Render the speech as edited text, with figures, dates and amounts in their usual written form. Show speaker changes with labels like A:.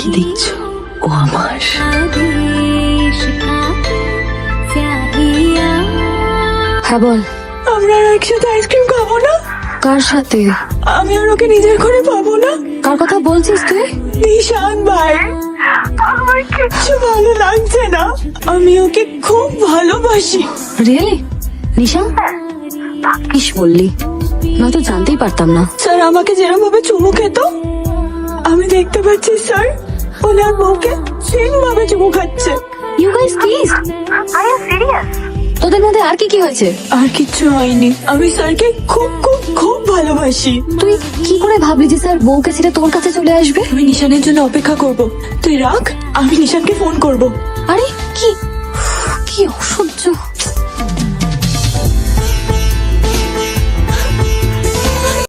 A: কি দেখছো? ও আমার।
B: হ্যাঁ বল।
A: আমরা আর একসাথে আইসক্রিম খাবো না?
B: কার সাথে?
A: আমি আর ওকে নিজের ঘরে পাবো না?
B: কার কথা বলছিস তুই?
A: নিশান ভাই, আমার কিচ্ছু ভালো লাগছে না। আমি ওকে খুব ভালোবাসি।
B: রিয়েলি? নিশা কিস বললি? না তো জানতেই পারতাম না।
A: স্যার আমাকে যেরকম ভাবে চুমু খেত, আমি দেখতে পাচ্ছি স্যার ওনার বউকে সেম ভাবে চুমু খাচ্ছে।
B: ইউ গাইস প্লিজ, তোদের মধ্যে আর কি কি হয়েছে?
A: আর কিচ্ছু হয়নি। আমি স্যারকে খুব খুব খুব ভালোবাসি।
B: তুই কি করে ভাবলি যে স্যার বউকে ছেড়ে তোর কাছে চলে আসবে?
A: আমি নিশানের জন্য অপেক্ষা করব। তুই রাখ, আমি নিশানকে ফোন করব।
B: আরে কি কি অসহ্য।